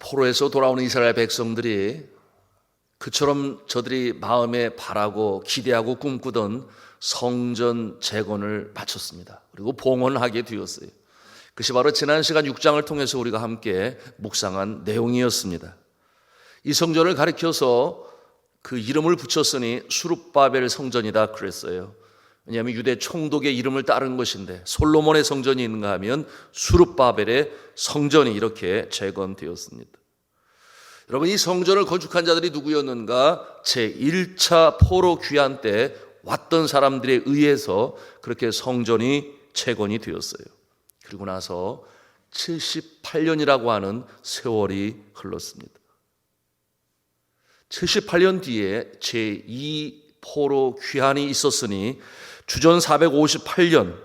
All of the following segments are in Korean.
포로에서 돌아오는 이스라엘 백성들이 그처럼 저들이 마음에 바라고 기대하고 꿈꾸던 성전 재건을 마쳤습니다. 그리고 봉헌하게 되었어요. 그것이 바로 지난 시간 6장을 통해서 우리가 함께 묵상한 내용이었습니다. 이 성전을 가리켜서 그 이름을 붙였으니 수룹바벨 성전이다 그랬어요. 왜냐하면 유대 총독의 이름을 따른 것인데 솔로몬의 성전이 있는가 하면 수룹바벨의 성전이 이렇게 재건되었습니다. 여러분, 이 성전을 건축한 자들이 누구였는가? 제1차 포로 귀환 때 왔던 사람들에 의해서 그렇게 성전이 재건이 되었어요. 그리고 나서 78년이라고 하는 세월이 흘렀습니다. 78년 뒤에 제2 포로 귀환이 있었으니 주전 458년,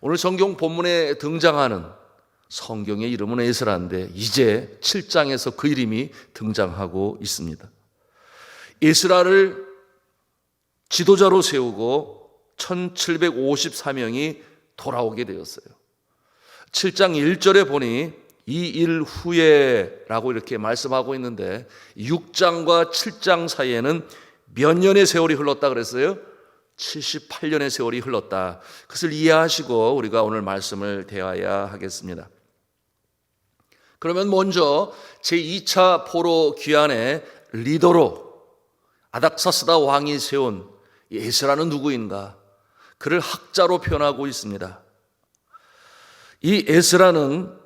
오늘 성경 본문에 등장하는 성경의 이름은 에스라인데 이제 7장에서 그 이름이 등장하고 있습니다. 에스라를 지도자로 세우고 1754명이 돌아오게 되었어요. 7장 1절에 보니 이 일 후에 라고 이렇게 말씀하고 있는데 6장과 7장 사이에는 몇 년의 세월이 흘렀다 그랬어요? 78년의 세월이 흘렀다. 그것을 이해하시고 우리가 오늘 말씀을 대해야 하겠습니다. 그러면 먼저 제2차 포로 귀환의 리더로 아닥사스다 왕이 세운 에스라는 누구인가? 그를 학자로 표현하고 있습니다. 이 에스라는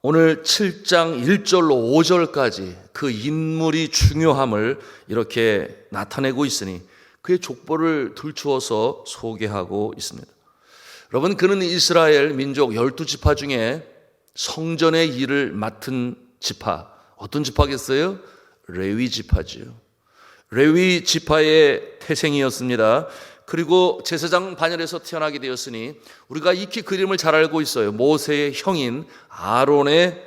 오늘 7장 1절로 5절까지 그 인물이 중요함을 이렇게 나타내고 있으니 그의 족보를 들추어서 소개하고 있습니다. 여러분, 그는 이스라엘 민족 12지파 중에 성전의 일을 맡은 지파, 어떤 지파겠어요? 레위 지파지요. 레위 지파의 태생이었습니다. 그리고 제사장 반열에서 태어나게 되었으니 우리가 익히 그림을 잘 알고 있어요. 모세의 형인 아론의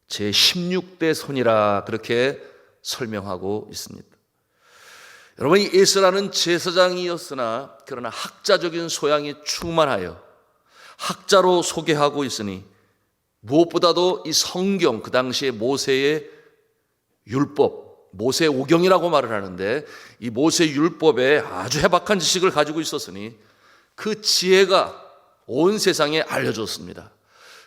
제16대 손이라 그렇게 설명하고 있습니다. 여러분, 이 에스라는 제사장이었으나 그러나 학자적인 소양이 충만하여 학자로 소개하고 있으니 무엇보다도 이 성경, 그 당시에 모세의 율법, 모세 오경이라고 말을 하는데 이 모세 율법에 아주 해박한 지식을 가지고 있었으니 그 지혜가 온 세상에 알려졌습니다.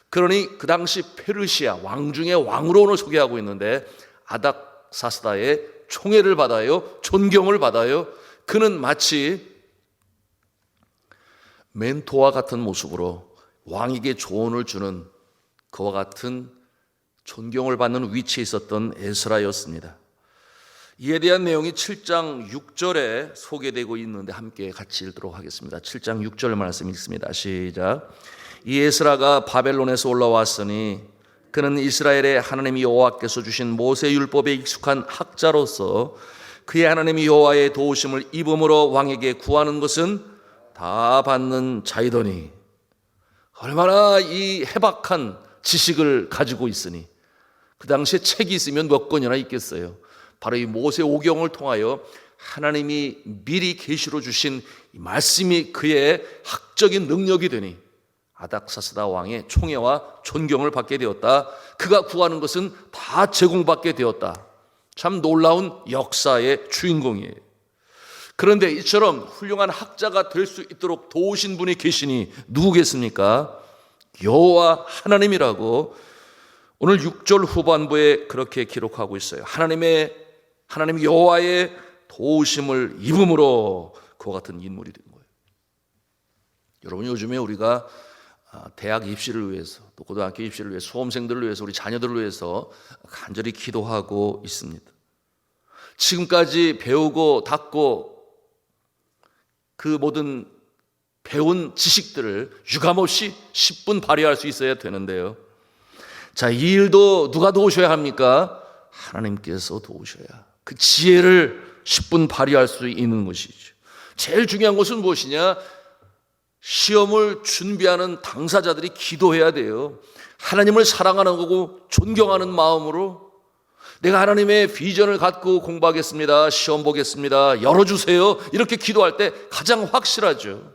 그러니 그 당시 페르시아 왕 중의 왕으로 오늘 소개하고 있는데 아닥사스다의 총애를 받아요. 존경을 받아요. 그는 마치 멘토와 같은 모습으로 왕에게 조언을 주는 그와 같은 존경을 받는 위치에 있었던 에스라였습니다. 이에 대한 내용이 7장 6절에 소개되고 있는데 함께 같이 읽도록 하겠습니다. 7장 6절 말씀 읽습니다. 시작. 이 에스라가 바벨론에서 올라왔으니 그는 이스라엘의 하나님 여호와께서 주신 모세 율법에 익숙한 학자로서 그의 하나님 여호와의 도우심을 입음으로 왕에게 구하는 것은 다 받는 자이더니, 얼마나 이 해박한 지식을 가지고 있으니 그 당시에 책이 있으면 몇 권이나 있겠어요. 바로 이 모세 오경을 통하여 하나님이 미리 계시로 주신 이 말씀이 그의 학적인 능력이 되니 아닥사스다 왕의 총애와 존경을 받게 되었다. 그가 구하는 것은 다 제공받게 되었다. 참 놀라운 역사의 주인공이에요. 그런데 이처럼 훌륭한 학자가 될 수 있도록 도우신 분이 계시니 누구겠습니까? 여호와 하나님이라고 오늘 6절 후반부에 그렇게 기록하고 있어요. 하나님 여호와의 도우심을 입음으로 그와 같은 인물이 된 거예요. 여러분, 요즘에 우리가 대학 입시를 위해서, 또 고등학교 입시를 위해서, 수험생들을 위해서, 우리 자녀들을 위해서 간절히 기도하고 있습니다. 지금까지 배우고 닦고 그 모든 배운 지식들을 유감없이 10분 발휘할 수 있어야 되는데요. 자, 이 일도 누가 도우셔야 합니까? 하나님께서 도우셔야 그 지혜를 10분 발휘할 수 있는 것이죠. 제일 중요한 것은 무엇이냐? 시험을 준비하는 당사자들이 기도해야 돼요. 하나님을 사랑하는 거고 존경하는 마음으로 내가 하나님의 비전을 갖고 공부하겠습니다. 시험 보겠습니다. 열어주세요. 이렇게 기도할 때 가장 확실하죠.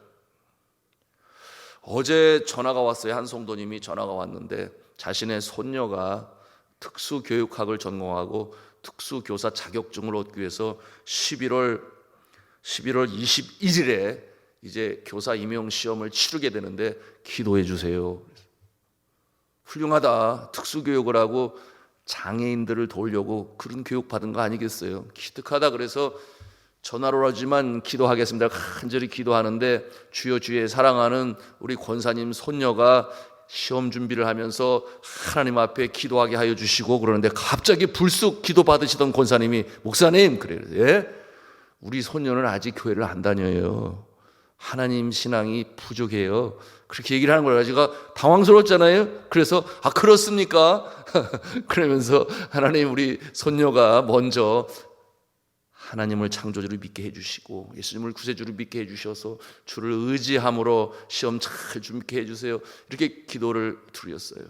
어제 전화가 왔어요. 한 성도님이 전화가 왔는데 자신의 손녀가 특수교육학을 전공하고 특수교사 자격증을 얻기 위해서 11월 21일에 이제 교사 임용 시험을 치르게 되는데 기도해 주세요. 훌륭하다. 특수교육을 하고 장애인들을 도우려고 그런 교육 받은 거 아니겠어요? 기특하다. 그래서 전화로 하지만 기도하겠습니다. 간절히 기도하는데 주의 사랑하는 우리 권사님 손녀가 시험 준비를 하면서 하나님 앞에 기도하게 하여 주시고 그러는데 갑자기 불쑥 기도 받으시던 권사님이 목사님 그래요. 예? 우리 손녀는 아직 교회를 안 다녀요. 하나님 신앙이 부족해요. 그렇게 얘기를 하는 거예요. 제가 당황스러웠잖아요. 그래서 그렇습니까? 그러면서 하나님 우리 손녀가 먼저 하나님을 창조주를 믿게 해주시고 예수님을 구세주를 믿게 해주셔서 주를 의지함으로 시험 잘 준비케 해주세요. 이렇게 기도를 드렸어요.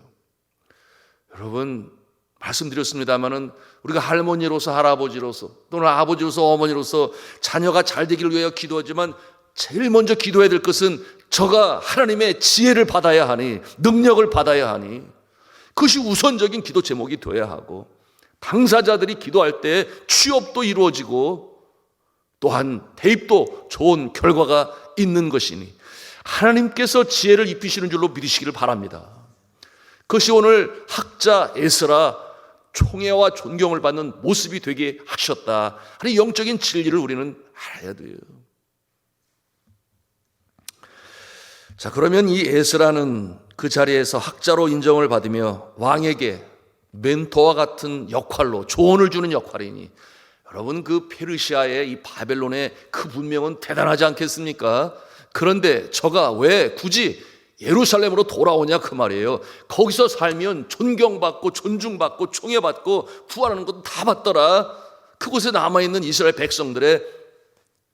여러분 말씀드렸습니다마는 우리가 할머니로서 할아버지로서 또는 아버지로서 어머니로서 자녀가 잘 되기를 위하여 기도하지만 제일 먼저 기도해야 될 것은 저가 하나님의 지혜를 받아야 하니 능력을 받아야 하니 그것이 우선적인 기도 제목이 되어야 하고 당사자들이 기도할 때 취업도 이루어지고 또한 대입도 좋은 결과가 있는 것이니 하나님께서 지혜를 입히시는 줄로 믿으시기를 바랍니다. 그것이 오늘 학자 에스라 총애와 존경을 받는 모습이 되게 하셨다 하는 영적인 진리를 우리는 알아야 돼요. 자, 그러면 이 에스라는 그 자리에서 학자로 인정을 받으며 왕에게 멘토와 같은 역할로 조언을 주는 역할이니 여러분 그 페르시아의 이 바벨론의 그 문명은 대단하지 않겠습니까? 그런데 저가 왜 굳이 예루살렘으로 돌아오냐 그 말이에요. 거기서 살면 존경받고 존중받고 총애받고 구하는 것도 다 받더라. 그곳에 남아있는 이스라엘 백성들의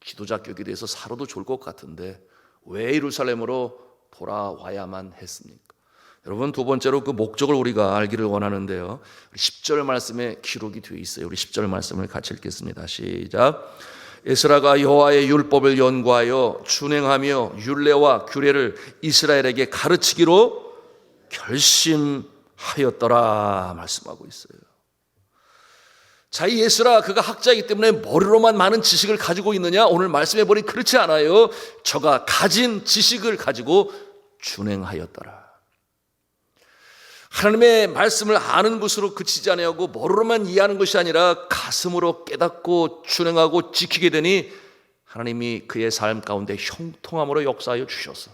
기도 자격에 대해서 살아도 좋을 것 같은데 왜 예루살렘으로 돌아와야만 했습니까? 여러분 두 번째로 그 목적을 우리가 알기를 원하는데요. 10절 말씀에 기록이 되어 있어요. 우리 10절 말씀을 같이 읽겠습니다. 시작. 에스라가 여호와의 율법을 연구하여 준행하며 율례와 규례를 이스라엘에게 가르치기로 결심하였더라 말씀하고 있어요. 자, 이 에스라 그가 학자이기 때문에 머리로만 많은 지식을 가지고 있느냐? 오늘 말씀해 보니 그렇지 않아요. 저가 가진 지식을 가지고 준행하였더라. 하나님의 말씀을 아는 것으로 그치지 아니하고 머리로만 이해하는 것이 아니라 가슴으로 깨닫고 준행하고 지키게 되니 하나님이 그의 삶 가운데 형통함으로 역사하여 주셔서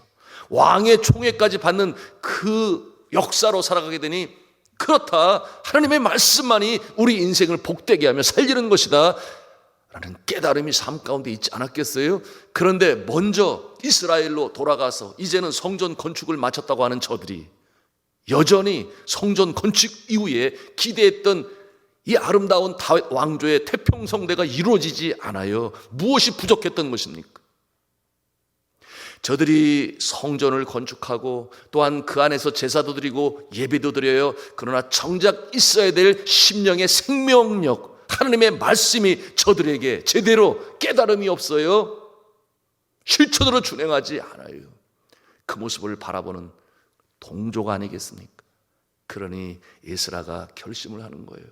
왕의 총애까지 받는 그 역사로 살아가게 되니 그렇다, 하나님의 말씀만이 우리 인생을 복되게 하며 살리는 것이다 라는 깨달음이 삶 가운데 있지 않았겠어요? 그런데 먼저 이스라엘로 돌아가서 이제는 성전 건축을 마쳤다고 하는 저들이 여전히 성전 건축 이후에 기대했던 이 아름다운 다윗 왕조의 태평성대가 이루어지지 않아요. 무엇이 부족했던 것입니까? 저들이 성전을 건축하고 또한 그 안에서 제사도 드리고 예배도 드려요. 그러나 정작 있어야 될 심령의 생명력, 하나님의 말씀이 저들에게 제대로 깨달음이 없어요. 실천으로 준행하지 않아요. 그 모습을 바라보는 동조가 아니겠습니까? 그러니 에스라가 결심을 하는 거예요.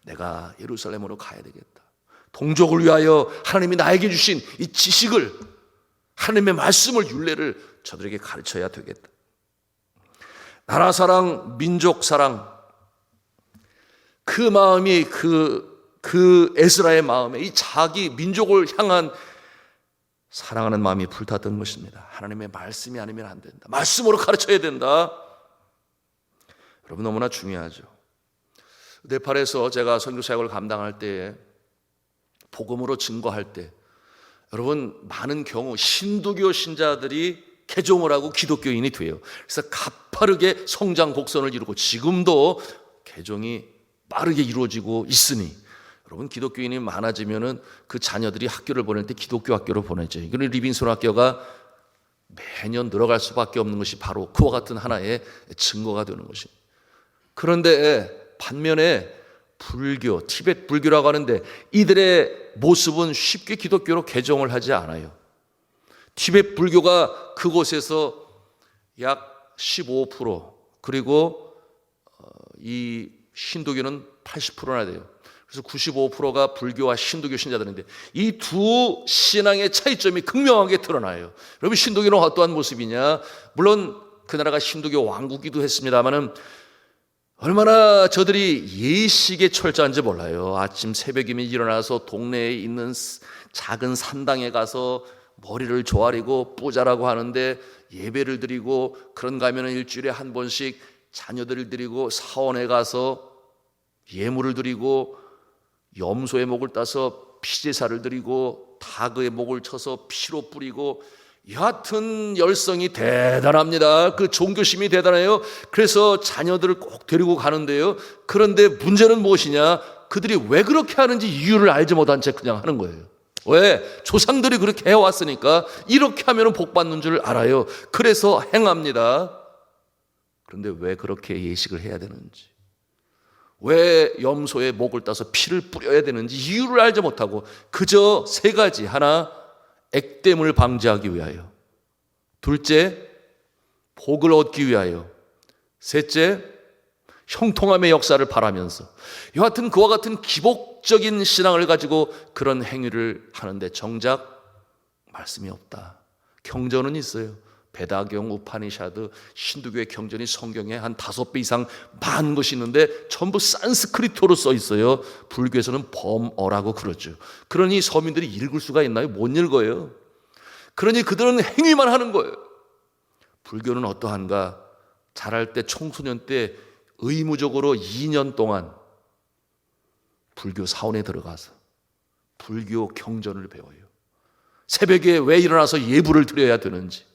내가 예루살렘으로 가야 되겠다. 동족을 위하여 하나님이 나에게 주신 이 지식을, 하나님의 말씀을, 율례를 저들에게 가르쳐야 되겠다. 나라 사랑, 민족 사랑, 그 마음이 그 에스라의 마음에 이 자기 민족을 향한 사랑하는 마음이 불탔던 것입니다. 하나님의 말씀이 아니면 안 된다. 말씀으로 가르쳐야 된다. 여러분 너무나 중요하죠. 네팔에서 제가 선교 사역을 감당할 때에 복음으로 증거할 때 여러분 많은 경우 힌두교 신자들이 개종을 하고 기독교인이 돼요. 그래서 가파르게 성장 곡선을 이루고 지금도 개종이 빠르게 이루어지고 있으니 여러분 기독교인이 많아지면은 그 자녀들이 학교를 보낼 때 기독교 학교로 보내죠. 이거는 리빙스톤 학교가 매년 늘어갈 수밖에 없는 것이 바로 그와 같은 하나의 증거가 되는 것입니다. 그런데 반면에 불교, 티베트 불교라고 하는데 이들의 모습은 쉽게 기독교로 개종을 하지 않아요. 티베트 불교가 그곳에서 약 15% 그리고 이 신도교는 80%나 돼요. 그래서 95%가 불교와 신도교 신자들인데 이 두 신앙의 차이점이 극명하게 드러나요. 여러분, 신도교는 어떠한 모습이냐? 물론 그 나라가 신도교 왕국이기도 했습니다마는 얼마나 저들이 예식에 철저한지 몰라요. 아침 새벽이면 일어나서 동네에 있는 작은 산당에 가서 머리를 조아리고 뿌자라고 하는데 예배를 드리고, 그런가 하면 일주일에 한 번씩 자녀들을 드리고 사원에 가서 예물을 드리고 염소의 목을 따서 피제사를 드리고 닭의 목을 쳐서 피로 뿌리고, 여하튼 열성이 대단합니다. 그 종교심이 대단해요. 그래서 자녀들을 꼭 데리고 가는데요. 그런데 문제는 무엇이냐? 그들이 왜 그렇게 하는지 이유를 알지 못한 채 그냥 하는 거예요. 왜? 조상들이 그렇게 해왔으니까 이렇게 하면 복 받는 줄 알아요. 그래서 행합니다. 그런데 왜 그렇게 예식을 해야 되는지, 왜 염소의 목을 따서 피를 뿌려야 되는지 이유를 알지 못하고 그저 세 가지: 하나, 액땜을 방지하기 위하여; 둘째, 복을 얻기 위하여; 셋째, 형통함의 역사를 바라면서. 여하튼 그와 같은 기복적인 신앙을 가지고 그런 행위를 하는데 정작 말씀이 없다. 경전은 있어요. 베다경, 우파니샤드, 신두교의 경전이 성경에 한 5배 이상 많은 것이 있는데 전부 산스크리트어로 써 있어요. 불교에서는 범어라고 그러죠. 그러니 서민들이 읽을 수가 있나요? 못 읽어요. 그러니 그들은 행위만 하는 거예요. 불교는 어떠한가? 자랄 때, 청소년 때 의무적으로 2년 동안 불교 사원에 들어가서 불교 경전을 배워요. 새벽에 왜 일어나서 예불을 드려야 되는지,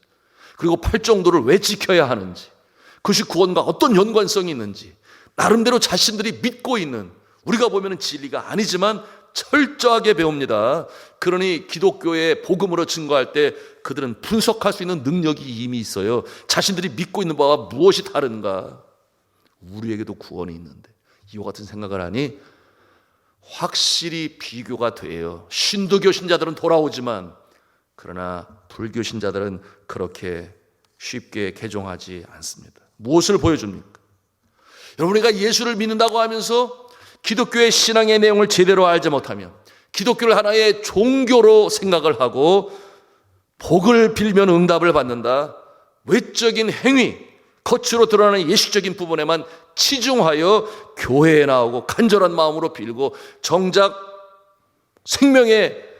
그리고 팔정도를 왜 지켜야 하는지, 그것이 구원과 어떤 연관성이 있는지 나름대로 자신들이 믿고 있는, 우리가 보면 진리가 아니지만 철저하게 배웁니다. 그러니 기독교의 복음으로 증거할 때 그들은 분석할 수 있는 능력이 이미 있어요. 자신들이 믿고 있는 바와 무엇이 다른가? 우리에게도 구원이 있는데. 이와 같은 생각을 하니 확실히 비교가 돼요. 신도교 신자들은 돌아오지만 그러나 불교 신자들은 그렇게 쉽게 개종하지 않습니다. 무엇을 보여줍니까? 여러분, 우리가 예수를 믿는다고 하면서 기독교의 신앙의 내용을 제대로 알지 못하면, 기독교를 하나의 종교로 생각을 하고 복을 빌면 응답을 받는다, 외적인 행위, 겉으로 드러나는 예식적인 부분에만 치중하여 교회에 나오고 간절한 마음으로 빌고 정작 생명의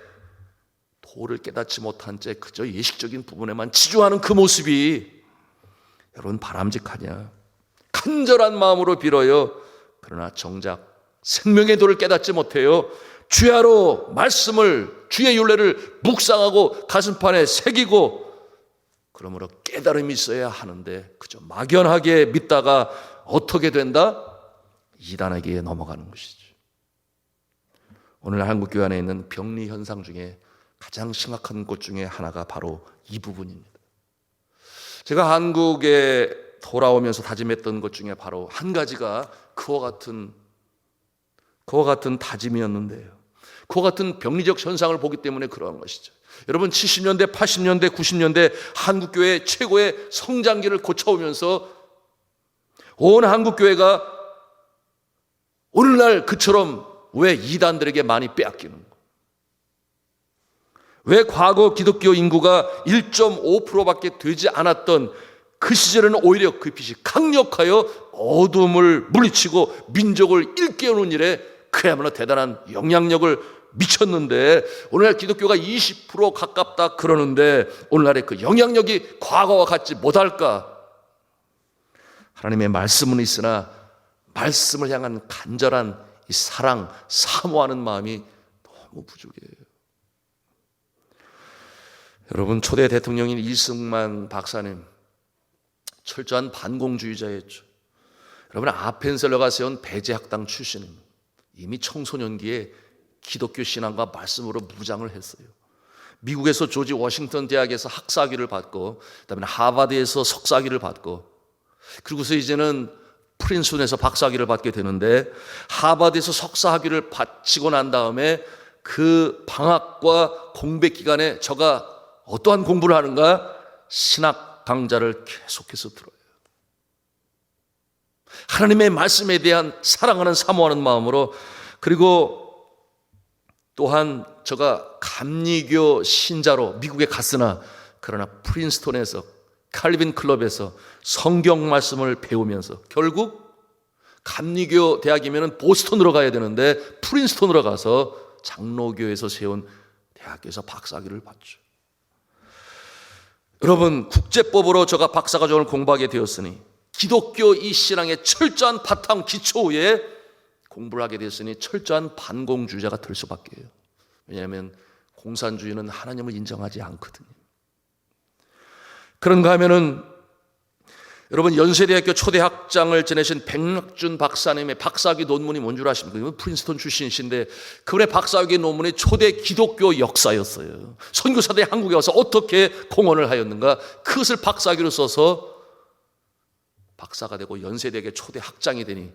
도를 깨닫지 못한 채 그저 예식적인 부분에만 치중하는 그 모습이 여러분 바람직하냐? 간절한 마음으로 빌어요. 그러나 정작 생명의 도를 깨닫지 못해요. 주야로 말씀을, 주의 율례를 묵상하고 가슴판에 새기고, 그러므로 깨달음이 있어야 하는데 그저 막연하게 믿다가 어떻게 된다? 이단에게 넘어가는 것이죠. 오늘 한국교회 안에 있는 병리 현상 중에 가장 심각한 것 중에 하나가 바로 이 부분입니다. 제가 한국에 돌아오면서 다짐했던 것 중에 바로 한 가지가 그와 같은 다짐이었는데요. 그와 같은 병리적 현상을 보기 때문에 그러한 것이죠. 여러분, 70년대, 80년대, 90년대 한국교회 최고의 성장기를 거쳐오면서 온 한국교회가 오늘날 그처럼 왜 이단들에게 많이 빼앗기는 거예요? 왜 과거 기독교 인구가 1.5%밖에 되지 않았던 그 시절에는 오히려 그 빛이 강력하여 어둠을 물리치고 민족을 일깨우는 일에 그야말로 대단한 영향력을 미쳤는데, 오늘날 기독교가 20% 가깝다 그러는데 오늘날의 그 영향력이 과거와 같지 못할까? 하나님의 말씀은 있으나 말씀을 향한 간절한 이 사랑, 사모하는 마음이 너무 부족해요. 여러분, 초대 대통령인 이승만 박사님 철저한 반공주의자였죠. 여러분, 아펜셀러가 세운 배제학당 출신입니다. 이미 청소년기에 기독교 신앙과 말씀으로 무장을 했어요. 미국에서 조지 워싱턴 대학에서 학사학위를 받고, 그다음에 하버드에서 석사학위를 받고, 그리고서 이제는 프린스턴에서 박사학위를 받게 되는데, 하버드에서 석사학위를 바치고 난 다음에 그 방학과 공백 기간에 저가 어떠한 공부를 하는가? 신학 강좌를 계속해서 들어요. 하나님의 말씀에 대한 사랑하는 사모하는 마음으로, 그리고 또한 제가 감리교 신자로 미국에 갔으나 그러나 프린스톤에서 칼빈 클럽에서 성경 말씀을 배우면서 결국 감리교 대학이면 보스턴으로 가야 되는데 프린스톤으로 가서 장로교에서 세운 대학교에서 박사학위를 받죠. 여러분, 국제법으로 제가 박사과정을 공부하게 되었으니, 기독교 이 신앙의 철저한 바탕 기초 위에 공부를 하게 되었으니 철저한 반공주의자가 될 수밖에요. 왜냐하면 공산주의는 하나님을 인정하지 않거든요. 그런가 하면은 여러분, 연세대학교 초대 학장을 지내신 백낙준 박사님의 박사학위 논문이 뭔 줄 아십니까? 프린스턴 출신이신데 그분의 박사학위 논문이 초대 기독교 역사였어요. 선교사들이 한국에 와서 어떻게 공헌을 하였는가, 그것을 박사학위로 써서 박사가 되고 연세대학교 초대 학장이 되니,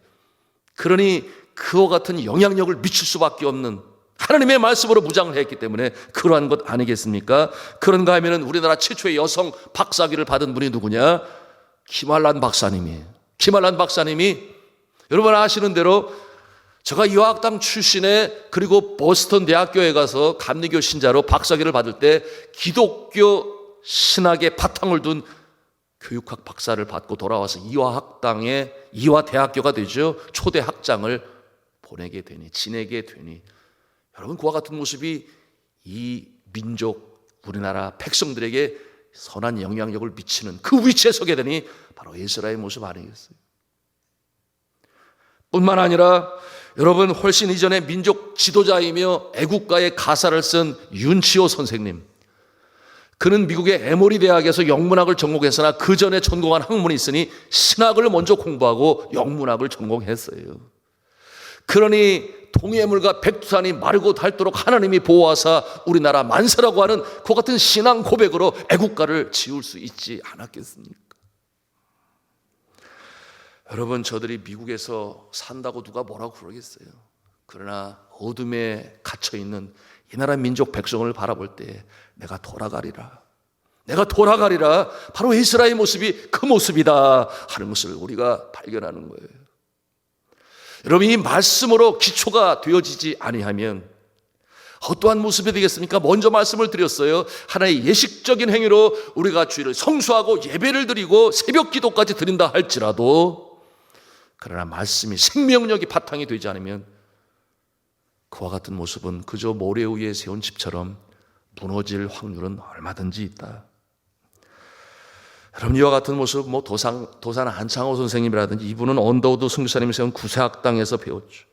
그러니 그와 같은 영향력을 미칠 수밖에 없는 하나님의 말씀으로 무장을 했기 때문에 그러한 것 아니겠습니까? 그런가 하면은 우리나라 최초의 여성 박사학위를 받은 분이 누구냐? 김환란 박사님이에요. 김환란 박사님이 여러분 아시는 대로 제가 유학당 출신에, 그리고 보스턴 대학교에 가서 감리교 신자로 박사학위를 받을 때 기독교 신학의 바탕을 둔 교육학 박사를 받고 돌아와서 이화 대학교가 되죠. 초대 학장을 보내게 되니, 지내게 되니, 여러분 그와 같은 모습이 이 민족, 우리나라 백성들에게 선한 영향력을 미치는 그 위치에 서게 되니 바로 에스라의 모습 아니겠어요? 뿐만 아니라 여러분, 훨씬 이전에 민족 지도자이며 애국가의 가사를 쓴 윤치호 선생님, 그는 미국의 에모리 대학에서 영문학을 전공했으나 그 전에 전공한 학문이 있으니 신학을 먼저 공부하고 영문학을 전공했어요. 그러니 동해물과 백두산이 마르고 닳도록 하나님이 보호하사 우리나라 만세라고 하는 그 같은 신앙 고백으로 애국가를 지을 수 있지 않았겠습니까? 여러분, 저들이 미국에서 산다고 누가 뭐라고 그러겠어요? 그러나 어둠에 갇혀있는 이 나라 민족 백성을 바라볼 때 내가 돌아가리라, 내가 돌아가리라, 바로 이스라엘 모습이 그 모습이다 하는 것을 우리가 발견하는 거예요. 여러분, 이 말씀으로 기초가 되어지지 아니하면 어떠한 모습이 되겠습니까? 먼저 말씀을 드렸어요. 하나의 예식적인 행위로 우리가 주일을 성수하고 예배를 드리고 새벽 기도까지 드린다 할지라도, 그러나 말씀이 생명력이 바탕이 되지 않으면 그와 같은 모습은 그저 모래 위에 세운 집처럼 무너질 확률은 얼마든지 있다. 여러분, 이와 같은 모습, 도산 안창호 선생님이라든지 이분은 언더우드 선교사님이 세운 구세학당에서 배웠죠.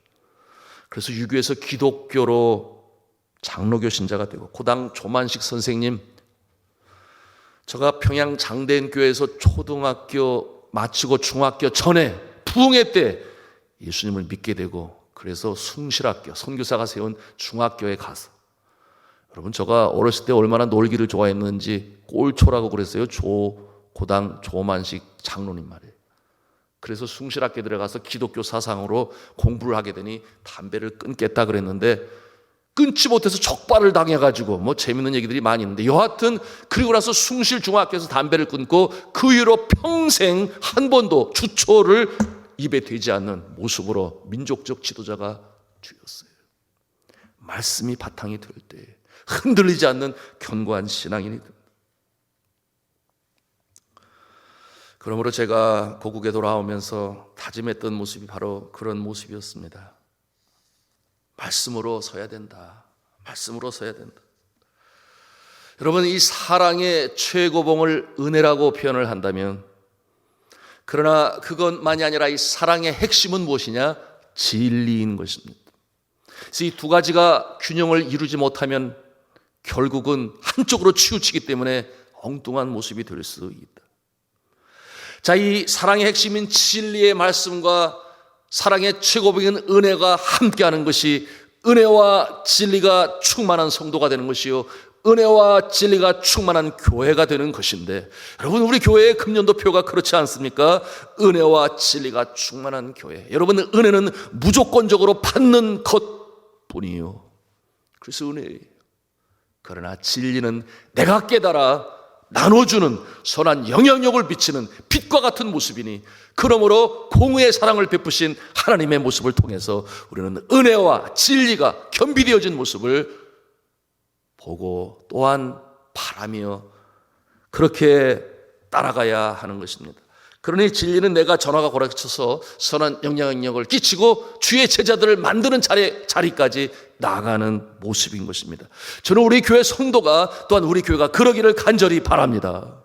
그래서 유교에서 기독교로 장로교 신자가 되고, 고당 조만식 선생님, 제가 평양 장대인교회에서 초등학교 마치고 중학교 전에 부흥회 때 예수님을 믿게 되고, 그래서 숭실학교 선교사가 세운 중학교에 가서, 여러분 제가 어렸을 때 얼마나 놀기를 좋아했는지 꼴초라고 그랬어요. 고당 조만식 장로님 말이에요. 그래서 숭실학교에 들어가서 기독교 사상으로 공부를 하게 되니 담배를 끊겠다 그랬는데 끊지 못해서 적발을 당해가지고 뭐 재밌는 얘기들이 많이 있는데, 여하튼 그리고 나서 숭실 중학교에서 담배를 끊고 그 이후로 평생 한 번도 주초를 입에 대지 않는 모습으로 민족적 지도자가 되었어요. 말씀이 바탕이 될 때 흔들리지 않는 견고한 신앙인이 됩니다. 그러므로 제가 고국에 돌아오면서 다짐했던 모습이 바로 그런 모습이었습니다. 말씀으로 서야 된다. 말씀으로 서야 된다. 여러분, 이 사랑의 최고봉을 은혜라고 표현을 한다면, 그러나 그것만이 아니라 이 사랑의 핵심은 무엇이냐? 진리인 것입니다. 그래서 이 두 가지가 균형을 이루지 못하면 결국은 한쪽으로 치우치기 때문에 엉뚱한 모습이 될 수 있다. 자, 이 사랑의 핵심인 진리의 말씀과 사랑의 최고봉인 은혜가 함께하는 것이 은혜와 진리가 충만한 성도가 되는 것이요, 은혜와 진리가 충만한 교회가 되는 것인데, 여러분 우리 교회의 금년도표가 그렇지 않습니까? 은혜와 진리가 충만한 교회. 여러분, 은혜는 무조건적으로 받는 것뿐이요, 그래서 은혜예요. 그러나 진리는 내가 깨달아 나눠주는 선한 영향력을 비치는 빛과 같은 모습이니, 그러므로 공의의 사랑을 베푸신 하나님의 모습을 통해서 우리는 은혜와 진리가 겸비되어진 모습을 보고 또한 바라며 그렇게 따라가야 하는 것입니다. 그러니 진리는 내가 전화가 고라쳐서 선한 영향력을 끼치고 주의 제자들을 만드는 자리까지 나아가는 모습인 것입니다. 저는 우리 교회 성도가, 또한 우리 교회가 그러기를 간절히 바랍니다.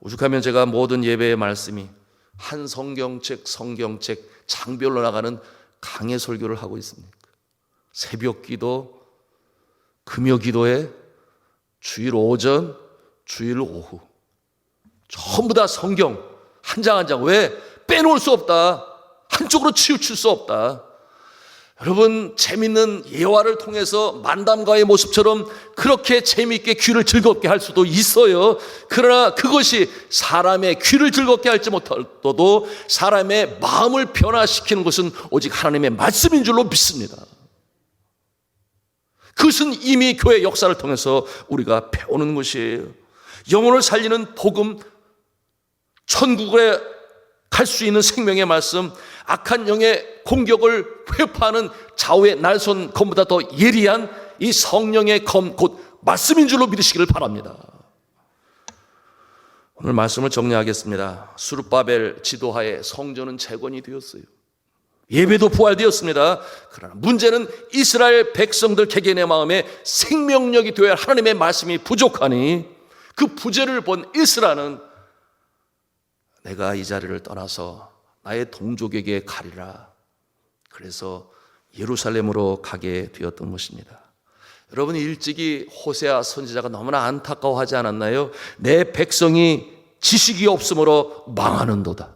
오죽하면 제가 모든 예배의 말씀이 한 성경책 장별로 나가는 강해 설교를 하고 있습니까? 새벽 기도, 금요 기도에 주일 오전, 주일 오후 전부 다 성경 한 장 한 장. 왜? 빼놓을 수 없다. 한쪽으로 치우칠 수 없다. 여러분, 재밌는 예화를 통해서 만담가의 모습처럼 그렇게 재미있게 귀를 즐겁게 할 수도 있어요. 그러나 그것이 사람의 귀를 즐겁게 할지 못하더라도 사람의 마음을 변화시키는 것은 오직 하나님의 말씀인 줄로 믿습니다. 그것은 이미 교회 역사를 통해서 우리가 배우는 것이에요. 영혼을 살리는 복음, 천국에 갈 수 있는 생명의 말씀, 악한 영의 공격을 회파하는 좌우의 날선 검보다 더 예리한 이 성령의 검, 곧 말씀인 줄로 믿으시기를 바랍니다. 오늘 말씀을 정리하겠습니다. 수르바벨 지도하에 성전은 재건이 되었어요. 예배도 부활되었습니다. 그러나 문제는 이스라엘 백성들 개개인의 마음에 생명력이 되어야 할 하나님의 말씀이 부족하니, 그 부재를 본 에스라는 내가 이 자리를 떠나서 나의 동족에게 가리라. 그래서 예루살렘으로 가게 되었던 것입니다. 여러분, 일찍이 호세아 선지자가 너무나 안타까워하지 않았나요? 내 백성이 지식이 없으므로 망하는도다.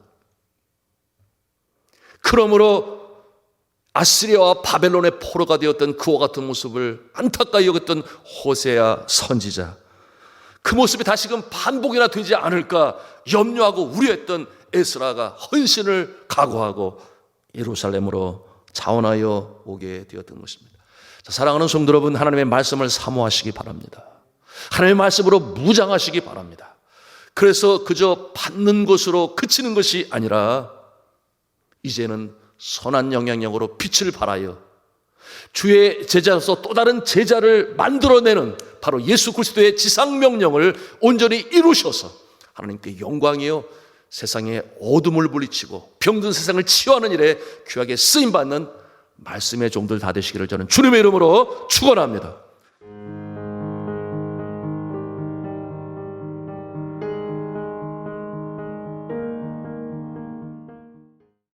그러므로 아시리아와 바벨론의 포로가 되었던 그와 같은 모습을 안타까이 여겼던 호세아 선지자, 그 모습이 다시금 반복이나 되지 않을까 염려하고 우려했던 에스라가 헌신을 각오하고 예루살렘으로 자원하여 오게 되었던 것입니다. 자, 사랑하는 성도 여러분, 하나님의 말씀을 사모하시기 바랍니다. 하나님의 말씀으로 무장하시기 바랍니다. 그래서 그저 받는 것으로 그치는 것이 아니라 이제는 선한 영향력으로 빛을 발하여 주의 제자로서 또 다른 제자를 만들어내는 바로 예수 그리스도의 지상명령을 온전히 이루셔서 하나님께 영광이요 세상의 어둠을 물리치고 병든 세상을 치유하는 일에 귀하게 쓰임받는 말씀의 종들 다 되시기를 저는 주님의 이름으로 축원합니다.